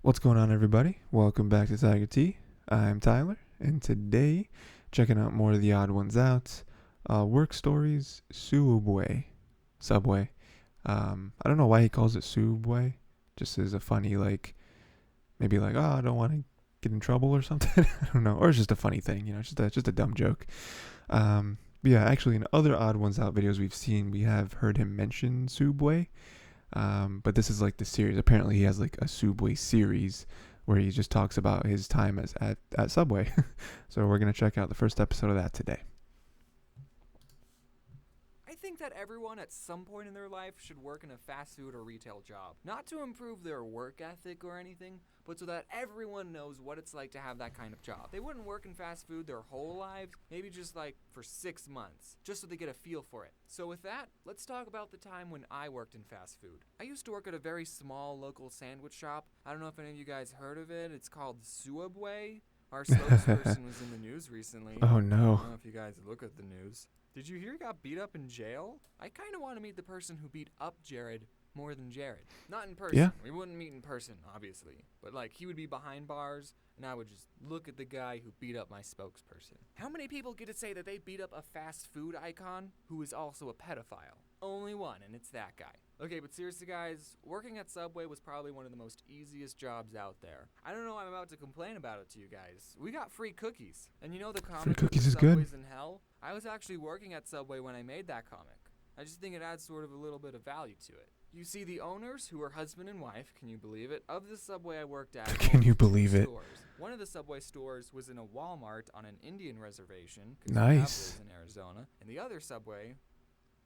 What's going on, everybody? Welcome back to Tiger T. I'm Tyler, and today, checking out more of the odd ones out. Work stories, sooubway. Subway. I don't know why he calls it sooubway. Just as a funny, maybe oh, I don't want to get in trouble or something. I don't know. Or it's just a funny thing, just a dumb joke. But yeah, actually, in other odd ones out videos we've seen, we have heard him mention sooubway. But this is like the series. Apparently, he has like a sooubway series where he just talks about his time at Subway. So we're gonna check out the first episode of that today. I think that everyone at some point in their life should work in a fast food or retail job. Not to improve their work ethic or anything, but so that everyone knows what it's like to have that kind of job. They wouldn't work in fast food their whole lives, maybe just like for 6 months, just so they get a feel for it. So with that, let's talk about the time when I worked in fast food. I used to work at a very small local sandwich shop. I don't know if any of you guys heard of it. It's called sooubway. Our spokesperson was in the news recently. Oh I no. don't know if you guys look at the news. Did you hear he got beat up in jail? I kind of want to meet the person who beat up Jared more than Jared. Not in person. Yeah. We wouldn't meet in person, obviously. But he would be behind bars, and I would just look at the guy who beat up my spokesperson. How many people get to say that they beat up a fast food icon who is also a pedophile? Only one, and it's that guy. Okay, but seriously guys, working at Subway was probably one of the most easiest jobs out there. I don't know why I'm about to complain about it to you guys. We got free cookies. And you know the comic cookies is good. Subway's in Hell? I was actually working at Subway when I made that comic. I just think it adds sort of a little bit of value to it. You see, the owners, who are husband and wife, can you believe it, of the Subway I worked at. Can you owned two believe it? stores. One of the Subway stores was in a Walmart on an Indian reservation. 'Cause Nice. in Arizona. And the other Subway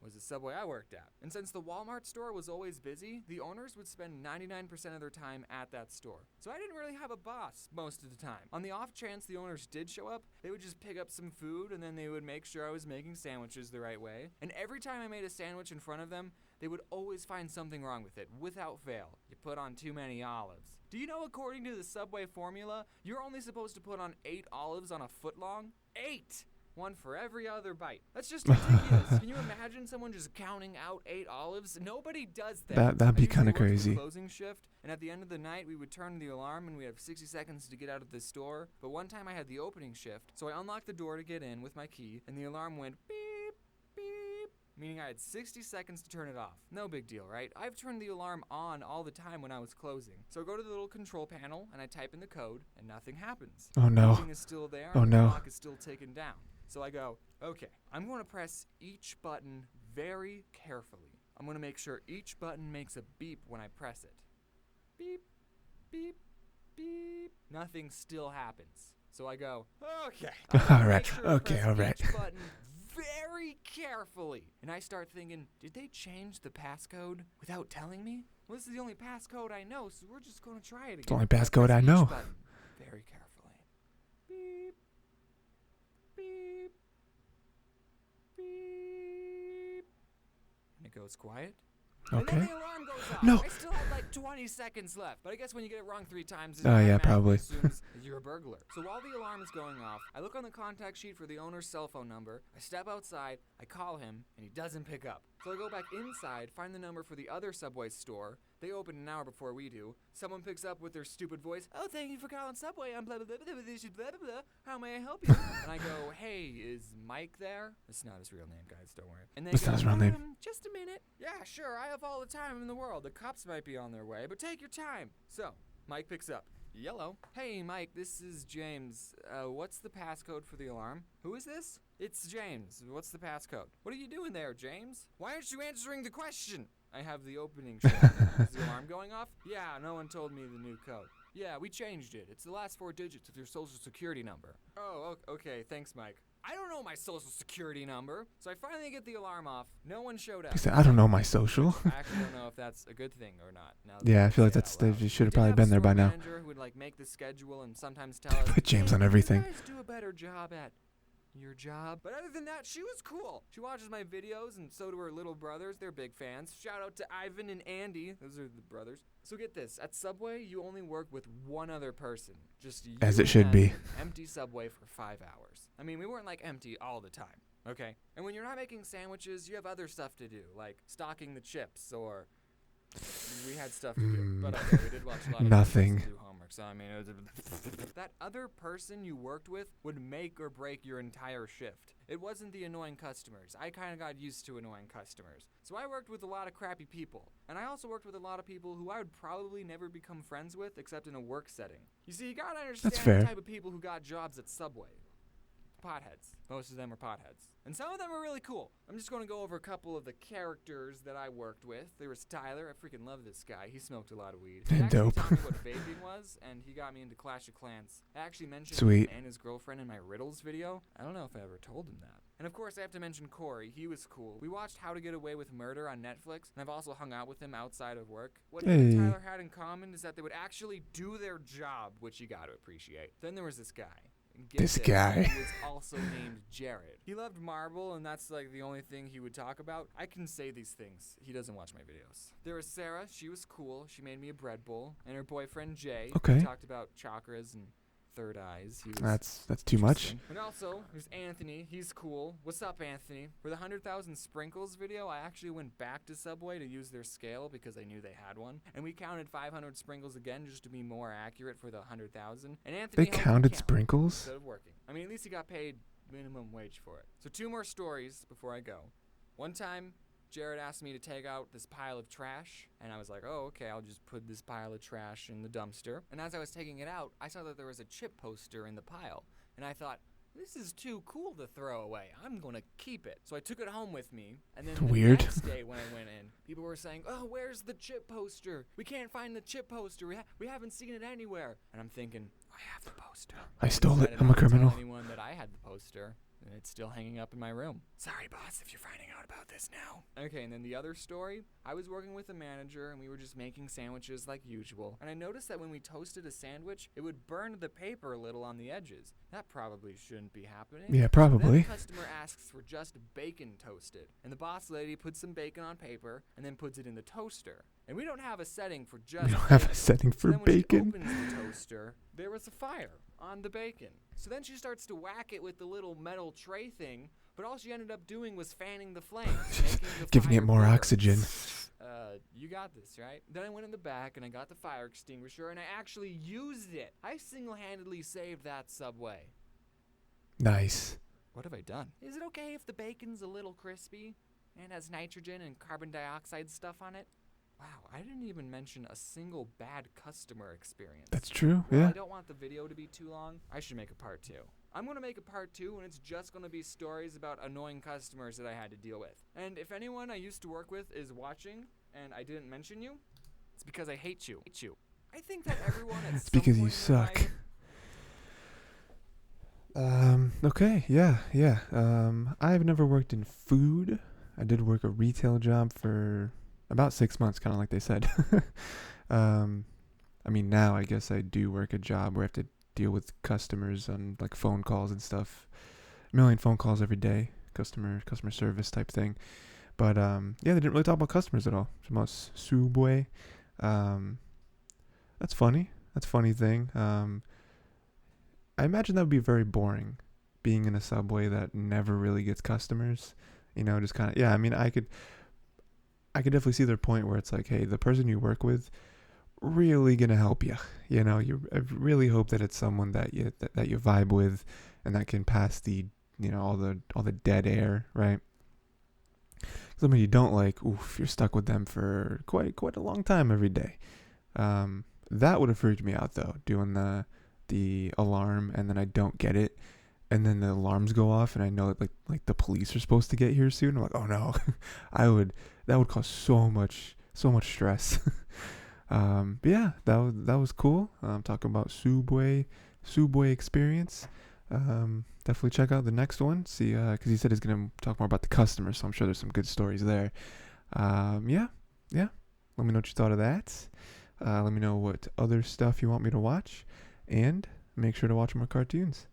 was the Subway I worked at. And since the Walmart store was always busy, the owners would spend 99% of their time at that store. So I didn't really have a boss most of the time. On the off chance the owners did show up, they would just pick up some food and then they would make sure I was making sandwiches the right way. And every time I made a sandwich in front of them, they would always find something wrong with it, without fail. You put on too many olives. Do you know, according to the Subway formula, you're only supposed to put on 8 olives on a foot long? 8! One for every other bite. That's just ridiculous. Can you imagine someone just counting out 8 olives? Nobody does that. That'd be I usually kind of worked the crazy. Closing shift, and at the end of the night, we would turn the alarm, and we have 60 seconds to get out of the store. But one time I had the opening shift, so I unlocked the door to get in with my key, and the alarm went beep, beep, meaning I had 60 seconds to turn it off. No big deal, right? I've turned the alarm on all the time when I was closing. So I go to the little control panel, and I type in the code, and nothing happens. Oh no. Nothing is still there, Oh and the no. clock is still ticking down. So I go, okay, I'm going to press each button very carefully. I'm going to make sure each button makes a beep when I press it. Beep, beep, beep. Nothing still happens. So I go, okay. All right. Make sure to Okay, press all right. each button very carefully. And I start thinking, did they change the passcode without telling me? Well, this is the only passcode I know, so we're just going to try it again. the only I passcode press I each know. button very carefully. Beep. Beep. Beep. And it goes quiet. And then Okay. the alarm goes off. No. I still had like 20 seconds left. But I guess when you get it wrong 3 times, it Oh, yeah, automatically probably. assumes that you're a burglar. So while the alarm is going off, I look on the contact sheet for the owner's cell phone number. I step outside, I call him, and he doesn't pick up. So I go back inside, find the number for the other Subway store. They open an hour before we do. Someone picks up with their stupid voice. Oh, thank you for calling Subway. I'm blah, blah, blah, blah, blah, blah, blah, blah. How may I help you? And I go, hey, is Mike there? It's not his real name, guys. Don't worry. And they It's go, not his real name. just a minute. Yeah, sure. I have all the time in the world. The cops might be on their way, but take your time. So, Mike picks up. Yellow. Hey, Mike, this is James. What's the passcode for the alarm? Who is this? It's James. What's the passcode? What are you doing there, James? Why aren't you answering the question? I have the opening shift. Is the alarm going off? Yeah, no one told me the new code. Yeah, we changed it. It's the last 4 digits of your social security number. Oh, okay. Thanks, Mike. I don't know my social security number. So I finally get the alarm off. No one showed up. He said, I don't know my social. I actually don't know if that's a good thing or not. Now that Yeah, I I feel like say it that's out loud. they should We have did probably have a been there by store now. manager who would make the schedule and sometimes tell us, Put James "Hey, on can everything." You guys do a better job at your job. But other than that, she was cool. She watches my videos, and so do her little brothers. They're big fans. Shout out to Ivan and Andy. Those are the brothers. So get this. At Subway, you only work with one other person. Just you As it and should them be. in an empty Subway for 5 hours. I mean, we weren't empty all the time. Okay? And when you're not making sandwiches, you have other stuff to do, like stocking the chips, or we had stuff to do. But okay, we did watch a lot of Nothing. videos and do homework. so I mean, that other person you worked with would make or break your entire shift. It wasn't the annoying customers. I kind of got used to annoying customers. So I worked with a lot of crappy people. And I also worked with a lot of people who I would probably never become friends with except in a work setting. You see, you gotta understand That's fair. the type of people who got jobs at Subway. Potheads. Most of them are potheads. And some of them are really cool. I'm just going to go over a couple of the characters that I worked with. There was Tyler. I freaking love this guy. He smoked a lot of weed. He actually Dope. taught me what vaping was, and he got me into Clash of Clans. I actually mentioned Sweet. him and his girlfriend in my riddles video. I don't know if I ever told him that. And of course, I have to mention Corey. He was cool. We watched How to Get Away with Murder on Netflix, and I've also hung out with him outside of work. What he and Tyler had in common is that they would actually do their job, which you gotta appreciate. Then there was this guy. This guy. He was also named Jared. He loved marble, and that's like the only thing he would talk about. I can say these things. He doesn't watch my videos. There was Sarah. She was cool. She made me a bread bowl. And her boyfriend, Jay. Okay. We talked about chakras and third eyes. He was That's too much. And also, there's Anthony. He's cool. What's up, Anthony? For the 100,000 sprinkles video, I actually went back to Subway to use their scale because I knew they had one. And we counted 500 sprinkles again just to be more accurate for the 100,000. And Anthony They helped me counted count sprinkles? instead of working. I mean, at least he got paid minimum wage for it. So 2 more stories before I go. One time, Jared asked me to take out this pile of trash, and I was like, oh, okay, I'll just put this pile of trash in the dumpster. And as I was taking it out, I saw that there was a chip poster in the pile, and I thought, this is too cool to throw away. I'm gonna keep it. So I took it home with me, and then Weird. the next day when I went in, people were saying, oh, where's the chip poster? We can't find the chip poster. We haven't seen it anywhere. And I'm thinking, I have the poster. I stole it. decided I'm a not to tell criminal. anyone that I had the poster. And it's still hanging up in my room. Sorry, boss, if you're finding out about this now. Okay, and then the other story, I was working with a manager, and we were just making sandwiches like usual. And I noticed that when we toasted a sandwich, it would burn the paper a little on the edges. That probably shouldn't be happening. Yeah, probably. Then the customer asks for just bacon toasted. And the boss lady puts some bacon on paper, and then puts it in the toaster. And we don't have a setting for just We don't have a bacon. setting for So then when she bacon. opens the toaster, there was a fire on the bacon. So then she starts to whack it with the little metal tray thing, but all she ended up doing was fanning the flames, making the Giving it fire more bigger. oxygen. You got this, right? Then I went in the back and I got the fire extinguisher and I actually used it. I single-handedly saved that Subway. Nice. What have I done? Is it okay if the bacon's a little crispy and has nitrogen and carbon dioxide stuff on it? Wow, I didn't even mention a single bad customer experience. That's true. Well, Yeah. I don't want the video to be too long. I should make a part 2. I'm going to make a part 2, and it's just going to be stories about annoying customers that I had to deal with. And if anyone I used to work with is watching, and I didn't mention you, it's because I hate you. I think that everyone at It's some because you point in their suck. life- Okay, yeah. I've never worked in food. I did work a retail job for about 6 months, kind of like they said. I mean, now I guess I do work a job where I have to deal with customers on like phone calls and stuff. A million phone calls every day, customer service type thing. But yeah, they didn't really talk about customers at all. It's most sooubway. That's funny. That's a funny thing. I imagine that would be very boring, being in a Subway that never really gets customers. You know, just kind of, yeah, I mean, I could definitely see their point where it's like, hey, the person you work with really gonna help you. You know, I really hope that it's someone that you vibe with, and that can pass the, you know, all the dead air, right? Someone you don't like, oof, you're stuck with them for quite a long time every day. That would have freaked me out though, doing the alarm and then I don't get it. And then the alarms go off, and I know that like the police are supposed to get here soon. I'm like, oh no, that would cause so much stress. But yeah, that was cool. Talking about sooubway experience. Definitely check out the next one. See, because he said he's gonna talk more about the customers, so I'm sure there's some good stories there. Yeah. Let me know what you thought of that. Let me know what other stuff you want me to watch, and make sure to watch more cartoons.